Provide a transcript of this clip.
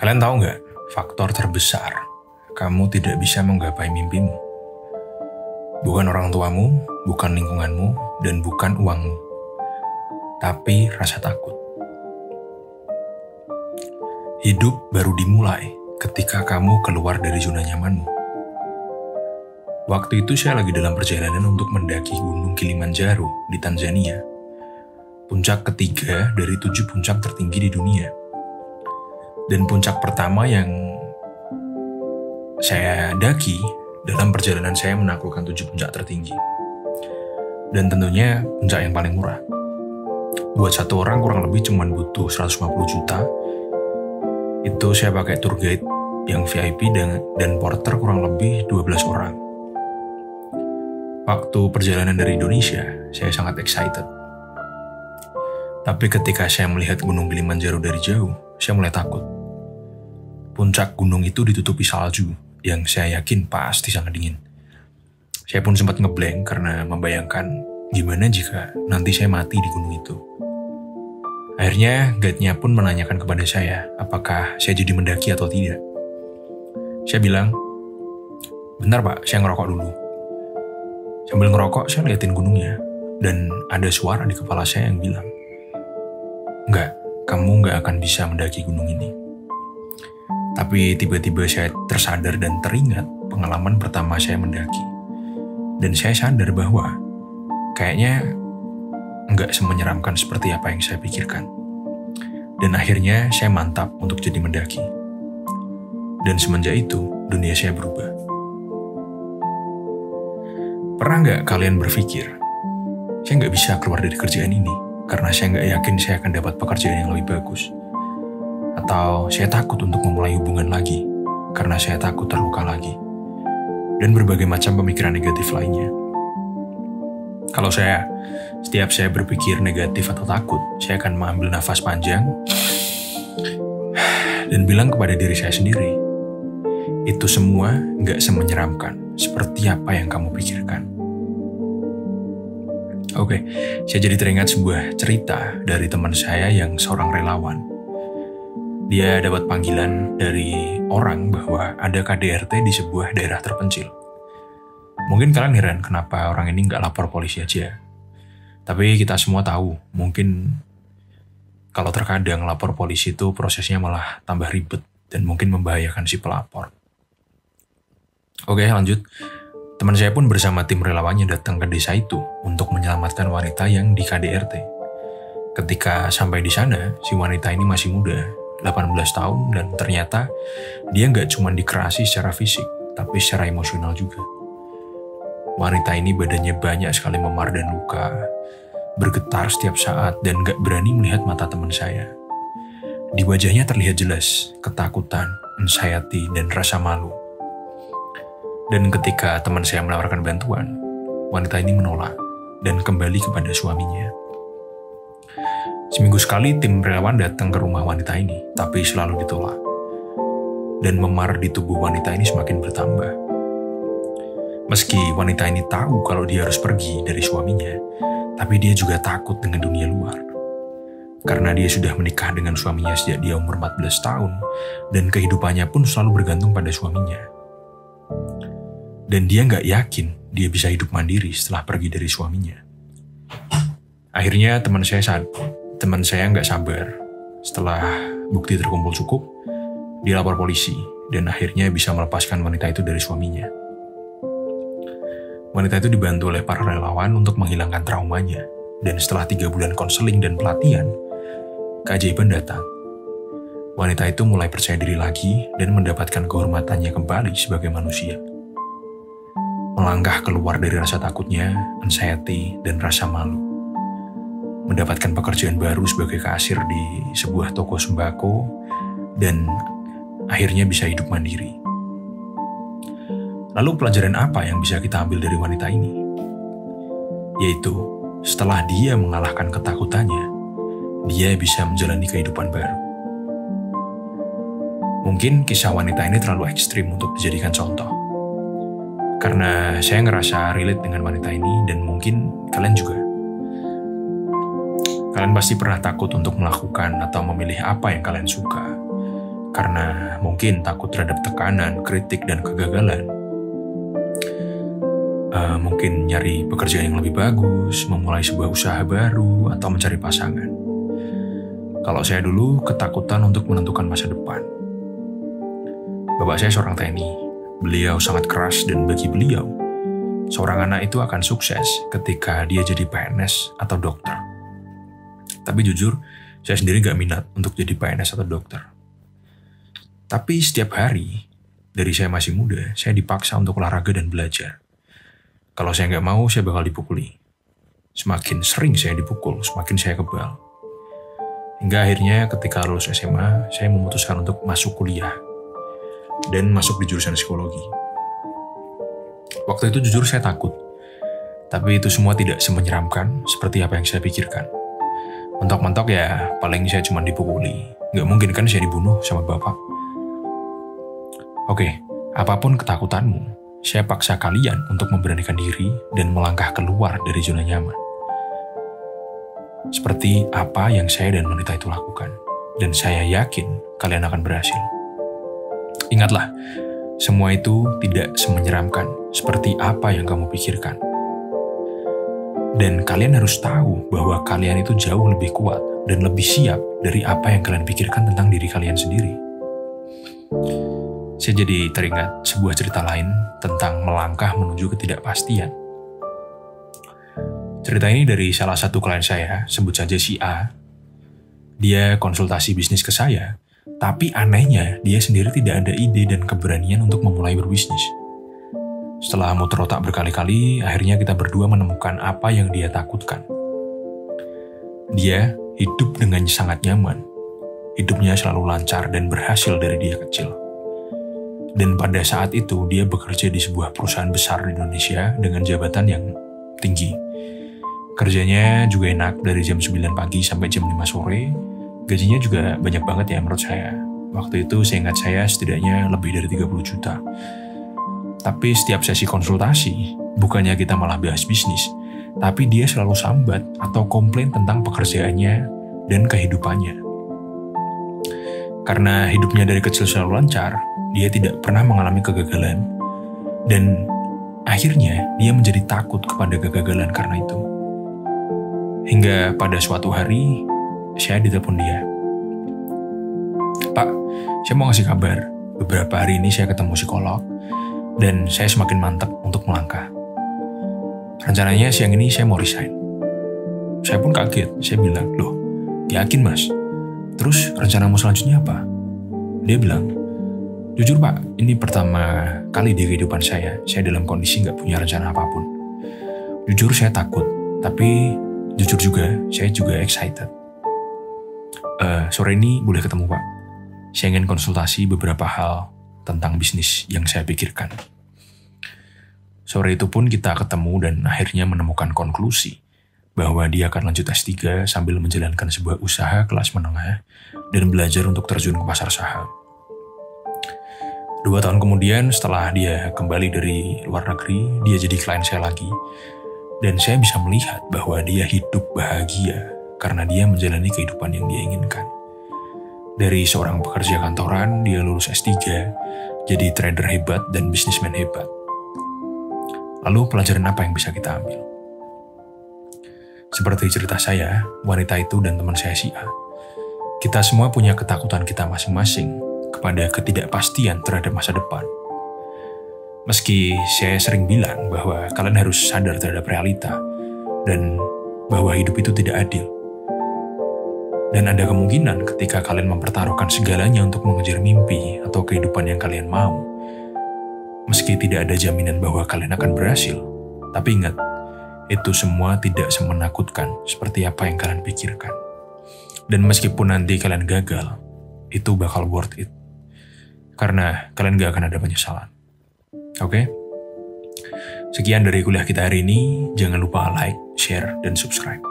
Kalian tahu nggak, faktor terbesar kamu tidak bisa menggapai mimpimu? Bukan orang tuamu, bukan lingkunganmu, dan bukan uangmu. Tapi rasa takut. Hidup baru dimulai ketika kamu keluar dari zona nyamanmu. Waktu itu saya lagi dalam perjalanan untuk mendaki Gunung Kilimanjaro di Tanzania. Puncak ketiga dari 7 puncak tertinggi di dunia. Dan puncak pertama yang saya daki dalam perjalanan saya menaklukkan 7 puncak tertinggi. Dan tentunya puncak yang paling murah. Buat satu orang kurang lebih cuma butuh 150 juta. Itu saya pakai tour guide yang VIP dan porter kurang lebih 12 orang. Waktu perjalanan dari Indonesia, saya sangat excited. Tapi ketika saya melihat Gunung Kilimanjaro dari jauh, saya mulai takut. Puncak gunung itu ditutupi salju, yang saya yakin pasti sangat dingin. Saya pun sempat ngeblank karena membayangkan gimana jika nanti saya mati di gunung itu. Akhirnya guide-nya pun menanyakan kepada saya apakah saya jadi mendaki atau tidak. Saya bilang, "Bentar Pak, saya ngerokok dulu." Sambil ngerokok, saya liatin gunungnya, dan ada suara di kepala saya yang bilang, "Enggak, kamu nggak akan bisa mendaki gunung ini." Tapi tiba-tiba saya tersadar dan teringat pengalaman pertama saya mendaki. Dan saya sadar bahwa kayaknya nggak semenyeramkan seperti apa yang saya pikirkan. Dan akhirnya saya mantap untuk jadi mendaki. Dan semenjak itu, dunia saya berubah. Pernah nggak kalian berpikir, saya nggak bisa keluar dari kerjaan ini karena saya nggak yakin saya akan dapat pekerjaan yang lebih bagus? Atau saya takut untuk memulai hubungan lagi karena saya takut terluka lagi? Dan berbagai macam pemikiran negatif lainnya. Kalau setiap saya berpikir negatif atau takut, saya akan mengambil nafas panjang dan bilang kepada diri saya sendiri, itu semua nggak semenyeramkan seperti apa yang kamu pikirkan. Oke, saya jadi teringat sebuah cerita dari teman saya yang seorang relawan. Dia dapat panggilan dari orang bahwa ada KDRT di sebuah daerah terpencil. Mungkin kalian heran kenapa orang ini nggak lapor polisi aja. Tapi kita semua tahu, mungkin kalau terkadang lapor polisi itu prosesnya malah tambah ribet dan mungkin membahayakan si pelapor. Oke, lanjut. Teman saya pun bersama tim relawannya datang ke desa itu untuk menyelamatkan wanita yang di KDRT. Ketika sampai di sana, si wanita ini masih muda, 18 tahun, dan ternyata dia nggak cuma dikerasi secara fisik, tapi secara emosional juga. Wanita ini badannya banyak sekali memar dan luka, bergetar setiap saat, dan nggak berani melihat mata teman saya. Di wajahnya terlihat jelas ketakutan, anxiety, dan rasa malu. Dan ketika teman saya menawarkan bantuan, wanita ini menolak dan kembali kepada suaminya. Seminggu sekali tim relawan datang ke rumah wanita ini, tapi selalu ditolak. Dan memar di tubuh wanita ini semakin bertambah. Meski wanita ini tahu kalau dia harus pergi dari suaminya, tapi dia juga takut dengan dunia luar. Karena dia sudah menikah dengan suaminya sejak dia umur 14 tahun, dan kehidupannya pun selalu bergantung pada suaminya. Dan dia nggak yakin dia bisa hidup mandiri setelah pergi dari suaminya. Akhirnya teman saya nggak sabar. Setelah bukti terkumpul cukup, dia lapor polisi dan akhirnya bisa melepaskan wanita itu dari suaminya. Wanita itu dibantu oleh para relawan untuk menghilangkan traumanya. Dan setelah 3 bulan konseling dan pelatihan, keajaiban datang. Wanita itu mulai percaya diri lagi dan mendapatkan kehormatannya kembali sebagai manusia. Melangkah keluar dari rasa takutnya, anxiety, dan rasa malu. Mendapatkan pekerjaan baru sebagai kasir di sebuah toko sembako, dan akhirnya bisa hidup mandiri. Lalu pelajaran apa yang bisa kita ambil dari wanita ini? Yaitu, setelah dia mengalahkan ketakutannya, dia bisa menjalani kehidupan baru. Mungkin kisah wanita ini terlalu ekstrim untuk dijadikan contoh. Karena saya ngerasa relate dengan wanita ini, dan mungkin kalian juga. Kalian pasti pernah takut untuk melakukan atau memilih apa yang kalian suka. Karena mungkin takut terhadap tekanan, kritik, dan kegagalan. Mungkin nyari pekerjaan yang lebih bagus, memulai sebuah usaha baru, atau mencari pasangan. Kalau saya dulu ketakutan untuk menentukan masa depan. Bapak saya seorang TNI. Beliau sangat keras dan bagi beliau, seorang anak itu akan sukses ketika dia jadi PNS atau dokter. Tapi jujur, saya sendiri gak minat untuk jadi PNS atau dokter. Tapi setiap hari, dari saya masih muda, saya dipaksa untuk olahraga dan belajar. Kalau saya nggak mau, saya bakal dipukuli. Semakin sering saya dipukul, semakin saya kebal. Hingga akhirnya ketika lulus SMA, saya memutuskan untuk masuk kuliah. Dan masuk di jurusan psikologi. Waktu itu jujur saya takut. Tapi itu semua tidak semenyeramkan seperti apa yang saya pikirkan. Mentok-mentok ya paling saya cuma dipukuli. Nggak mungkin kan saya dibunuh sama bapak. Oke, apapun ketakutanmu, saya paksa kalian untuk memberanikan diri dan melangkah keluar dari zona nyaman. Seperti apa yang saya dan wanita itu lakukan. Dan saya yakin kalian akan berhasil. Ingatlah, semua itu tidak semenyeramkan seperti apa yang kamu pikirkan. Dan kalian harus tahu bahwa kalian itu jauh lebih kuat dan lebih siap dari apa yang kalian pikirkan tentang diri kalian sendiri. Saya jadi teringat sebuah cerita lain tentang melangkah menuju ketidakpastian. Cerita ini dari salah satu klien saya, sebut saja si A. Dia konsultasi bisnis ke saya, tapi anehnya dia sendiri tidak ada ide dan keberanian untuk memulai berbisnis. Setelah muter otak berkali-kali, akhirnya kita berdua menemukan apa yang dia takutkan. Dia hidup dengan sangat nyaman. Hidupnya selalu lancar dan berhasil dari dia kecil. Dan pada saat itu dia bekerja di sebuah perusahaan besar di Indonesia dengan jabatan yang tinggi. Kerjanya juga enak dari jam 9 pagi sampai jam 5 sore. Gajinya juga banyak banget ya menurut saya. Waktu itu seingat saya setidaknya lebih dari 30 juta. Tapi setiap sesi konsultasi, bukannya kita malah bahas bisnis, tapi dia selalu sambat atau komplain tentang pekerjaannya dan kehidupannya. Karena hidupnya dari kecil selalu lancar, dia tidak pernah mengalami kegagalan, dan akhirnya dia menjadi takut kepada kegagalan karena itu. Hingga pada suatu hari, saya ditelepon dia. Pak, saya mau ngasih kabar. Beberapa hari ini saya ketemu psikolog, dan saya semakin mantap untuk melangkah. Rencananya siang ini saya mau resign. Saya pun kaget, saya bilang, loh, yakin mas? Terus rencanamu selanjutnya apa? Dia bilang, jujur pak, ini pertama kali di kehidupan saya dalam kondisi nggak punya rencana apapun. Jujur saya takut, tapi jujur juga, saya juga excited. Sore ini boleh ketemu pak? Saya ingin konsultasi beberapa hal tentang bisnis yang saya pikirkan. Sore itu pun kita ketemu dan akhirnya menemukan konklusi bahwa dia akan lanjut S3 sambil menjalankan sebuah usaha kelas menengah dan belajar untuk terjun ke pasar saham. 2 tahun kemudian setelah dia kembali dari luar negeri, dia jadi klien saya lagi. Dan saya bisa melihat bahwa dia hidup bahagia karena dia menjalani kehidupan yang dia inginkan. Dari seorang pekerja kantoran, dia lulus S3, jadi trader hebat dan bisnismen hebat. Lalu pelajaran apa yang bisa kita ambil? Seperti cerita saya, wanita itu dan teman saya si A. Kita semua punya ketakutan kita masing-masing kepada ketidakpastian terhadap masa depan. Meski saya sering bilang bahwa kalian harus sadar terhadap realita dan bahwa hidup itu tidak adil. Dan ada kemungkinan ketika kalian mempertaruhkan segalanya untuk mengejar mimpi atau kehidupan yang kalian mau, meski tidak ada jaminan bahwa kalian akan berhasil, tapi ingat, itu semua tidak semenakutkan seperti apa yang kalian pikirkan. Dan meskipun nanti kalian gagal, itu bakal worth it. Karena kalian gak akan ada penyesalan. Oke? Sekian dari kuliah kita hari ini. Jangan lupa like, share, dan subscribe.